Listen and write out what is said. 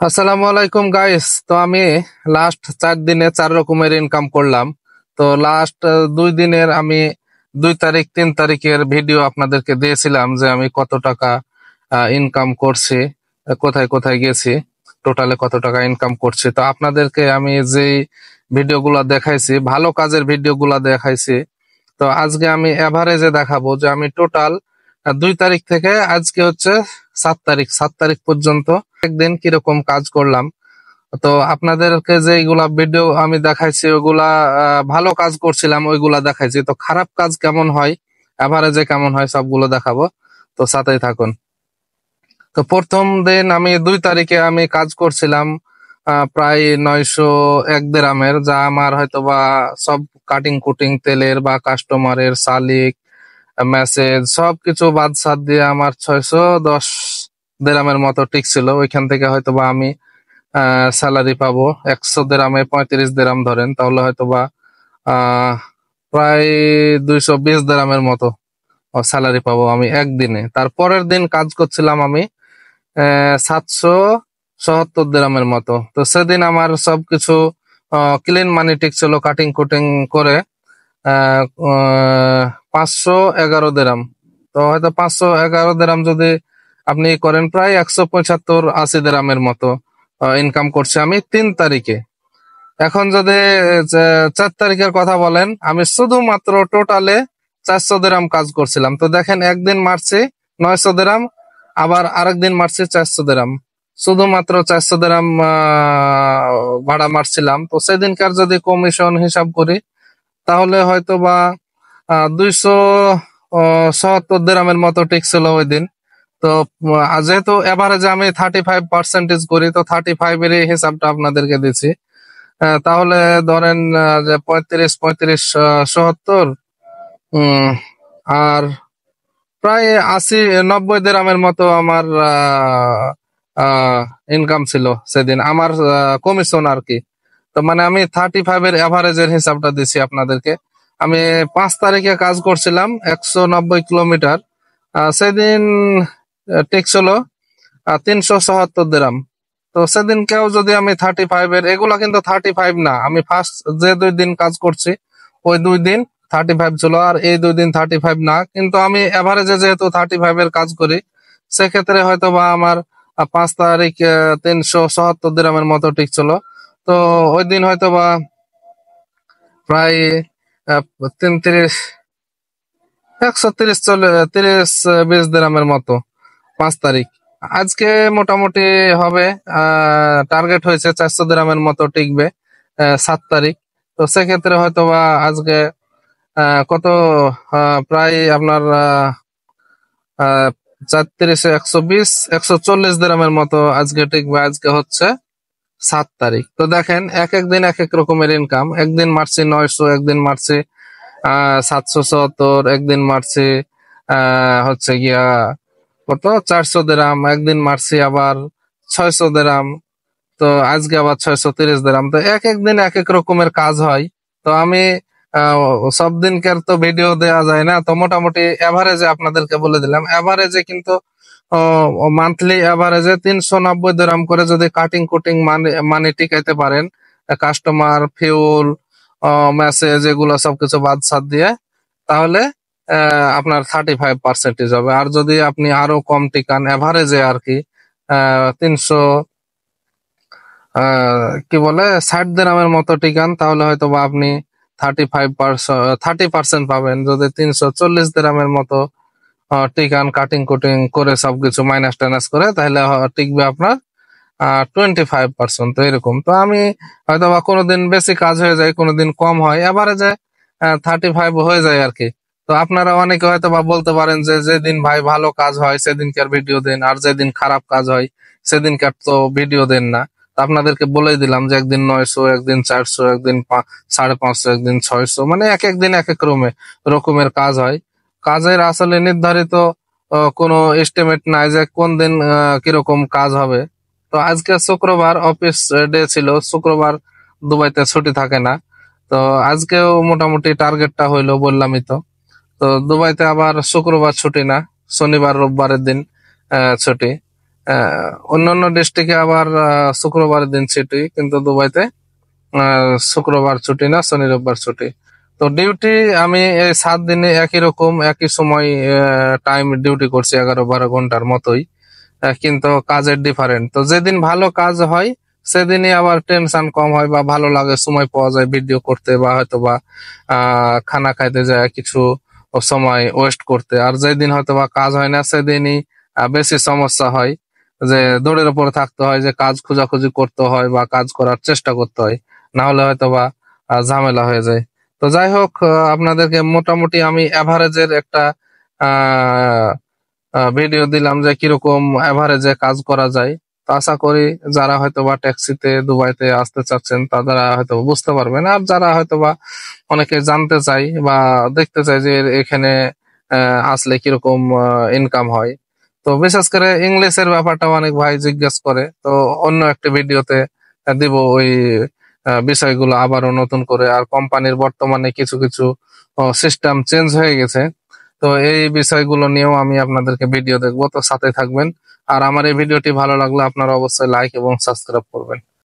আসসালামু আলাইকুম গাইস। তো আমি লাস্ট 4 দিনে 4 রকমের ইনকাম করলাম। তো লাস্ট 2 দিনের আমি 2 তারিখ 3 তারিখের ভিডিও আপনাদেরকে দিয়েছিলাম যে আমি কত টাকা ইনকাম করছি, কোথায় কোথায় গেছি, টোটালে কত টাকা ইনকাম করছি। তো আপনাদেরকে আমি যেই ভিডিওগুলা দেখাইছি, ভালো কাজের ভিডিওগুলা দেখাইছি। তো আজকে আমি এভারেজে দেখাবো যে আমি টোটাল 2 তারিখ থেকে আজকে হচ্ছে 7 তারিখ, 7 তারিখ পর্যন্ত একদিন কিরকম কাজ করলাম। তো আপনাদেরকে যে এইগুলা ভিডিও আমি দেখাইছি ওইগুলা ভালো কাজ করছিলাম, ওইগুলা দেখাইছি। তো খারাপ কাজ কেমন হয়, এভারেজে কেমন হয়, সবগুলো দেখাবো। তো সাথেই থাকুন। তো প্রথম দিন আমি 2 তারিখে আমি কাজ করছিলাম প্রায় 901 দেরামের, যা আমার হয়তো বা সব কাটিং কুটিং তেলের বা কাস্টমারের শালিক মেসেজ সবকিছু বাদ সাদ দিয়ে আমার 610 দেরামের মতো টিকছিল। ওইখান থেকে হয়তো বা আমি স্যালারি পাবো 100 দেরামে 35 দেরাম ধরেন, তাহলে হয়তো বা আহ প্রায় 220 দেরামের মতো স্যালারি পাবো আমি একদিনে। তারপরের দিন কাজ করছিলাম আমি 774 দেরামের মতো। তো সেদিন আমার সবকিছু ক্লিন মানি টিকছিল কাটিং কুটিং করে 511 দেরাম। তো হয়তো 511 দেরাম যদি আপনি করেন প্রায় 175-80 দেরামের মতো ইনকাম করছি আমি 3 তারিখে। এখন যদি 4 তারিখের কথা বলেন, আমি শুধুমাত্র টোটালে 400 দেরাম কাজ করছিলাম। তো দেখেন, একদিন মারছি 900 দেরাম, আবার আরেকদিন মারছি 400 দেরাম, শুধুমাত্র 400 দেরাম ভাড়া মারছিলাম। তো সেদিনকার যদি কমিশন হিসাব করি তাহলে হয়তো বা 277 দেরামের মতো টিকছিল ওই দিন। তো যেহেতু এভারেজে আমি 35% করি, তো 35-এর হিসাবটা আপনাদেরকে দিচ্ছি। তাহলে ধরেন যে 35 35 ৭০, আর প্রায় 80-90 দেরামের মতো আমার ইনকাম ছিল সেদিন, আমার কমিশন আর কি। তো মানে আমি 35-এর এভারেজের হিসাবটা দিছি আপনাদেরকে। আমি 5 তারিখে কাজ করছিলাম 190 কিলোমিটার। সেদিন টেকছিল 377 দেরাম। তো সেদিনকেও যদি আমি 35-এর, এগুলা কিন্তু 35 না, আমি ফার্স্ট যে 2 দিন কাজ করছি ওই 2 দিন 35 ছিল, আর এই 2 দিন 35 না। কিন্তু আমি এভারেজে যেহেতু 35-এর কাজ করি, সেক্ষেত্রে হয়তো বা আমার 5 তারিখ 377 দেরামের মতো টিকছিল। তো ওই দিন হয়তো বা প্রায় 33 130 চলে 30-20 দেরামের মতো 5 তারিখ। আজকে মোটামুটি হবে, টার্গেট হয়েছে 400 দেরামের মতো টিকবে 7 তারিখ। তো সেক্ষেত্রে হয়তো বা আজকে কত প্রায় আপনার 4 120 140 দেরামের মতো আজকে টিকবে। আজকে হচ্ছে 7 তারিখ। তো দেখেন, এক এক দিন এক এক রকমের ইনকাম। একদিন মারছি 900, একদিন মারছি 770, একদিন মারছি হচ্ছে গিয়া কত 400 দেরাম, একদিন মারছি আবার 600 দেরাম। তো আজকে আবার 630 দেরাম। তো এক এক দিন এক এক রকমের কাজ হয়। তো আমি আহ, সব দিনকার তো ভিডিও দেওয়া যায় না, তো মোটামুটি এভারেজে আপনাদেরকে বলে দিলাম। এভারেজে কিন্তু মান্থলি এভারেজে 390 দেরাম করে যদি কাটিং কুটিং মানি টিকাইতে পারেন, কাস্টমার ফিউল মেসেজ এগুলো সবকিছু বাদ সাদ দিয়ে, তাহলে আপনার 35% হবে। আর যদি আপনি আরো কম টিকান এভারেজে আর কি, 300 কি বলে 60 দেরামের মতো টিকান, তাহলে হয়তো বা আপনি 30% পাবেন। যদি 340 দেরামের মতো টিকান কাটিং কুটিং করে সবকিছু মাইনাস টাইনাস করে, তাহলে টিকবে আপনার 25%। তো এরকম। তো আমি হয়তো বা কোনোদিন বেশি কাজ হয়ে যায়, কোনোদিন কম হয়, এভারেজে 35 হয়ে যায় আর কি। তো আপনারা অনেকে হয়তো বা বলতে পারেন যে যেদিন ভাই ভালো কাজ হয় সেদিনকার ভিডিও দেন, আর যেদিন খারাপ কাজ হয় সেদিনকার তো ভিডিও দেন না। তো আপনাদেরকে বলেই দিলাম যে একদিন 900, একদিন 400, একদিন 550, একদিন 600, মানে এক এক দিন এক এক রকমের কাজ হয়। কাজের আসলে নির্ধারিত কোনো এস্টিমেট নাই যে কোন দিন কিরকম কাজ হবে। তো আজকে শুক্রবার, অফিস ডে ছিল, শুক্রবার দুবাইতে ছুটি থাকে না। তো আজকেও মোটামুটি টার্গেটটা হইলো, বললামই তো। তো দুবাইতে আবার শুক্রবার ছুটি না, শনিবার রোববারের দিন ছুটি। অন্যান্য ডিস্ট্রিক্টে আবার শুক্রবারের দিন ছুটি, কিন্তু দুবাইতে শুক্রবার ছুটি না, শনি রোববার ছুটি। তো ডিউটি আমি এই 7 দিনে একই রকম একই সময় টাইম ডিউটি করছি, 11-12 ঘন্টার মতোই। কিন্তু কাজের ডিফারেন্ট। তো যেদিন ভালো কাজ হয় সেদিনই আবার টেনশন কম হয় বা ভালো লাগে, সময় পাওয়া যায় ভিডিও করতে বা হয়তো বা খানা খাইতে যায় কিছু সময় ওয়েস্ট করতে। আর যেদিন হয়তো বা কাজ হয় না সেদিনই বেশি সমস্যা হয়, যে দৌড়ের উপর থাকতে হয়, যে কাজ খোঁজাখুঁজি করতে হয় বা কাজ করার চেষ্টা করতে হয়, না হলে হয়তো বা ঝামেলা হয়ে যায়। তো যাই হোক, আপনাদেরকে মোটামুটি আমি এভারেজের একটা ভিডিও দিলাম যে কিরকম এভারেজে কাজ করা যায়। তো আশা করি যারা হয়তো বা ট্যাক্সিতে দুবাইতে আসতে চাচ্ছেন তারা হয়তো বুঝতে পারবেন। আর যারা হয়তো বা অনেকে জানতে চাই বা দেখতে চাই যে এখানে আসলে কিরকম ইনকাম হয়, তো বিশেষ করে ইংলিশের ব্যাপারটা অনেক ভাই জিজ্ঞেস করে। তো অন্য একটা ভিডিওতে দিব ওই বিষয়গুলো আবারও নতুন করে। আর কোম্পানির বর্তমানে কিছু কিছু সিস্টেম চেঞ্জ হয়ে গেছে, তো এই বিষয়গুলো নিয়েও আমি আপনাদেরকে ভিডিও দেখবো। তো সাথে থাকবেন। আর আমার এই ভিডিওটি ভালো লাগলে আপনারা অবশ্যই লাইক এবং সাবস্ক্রাইব করবেন।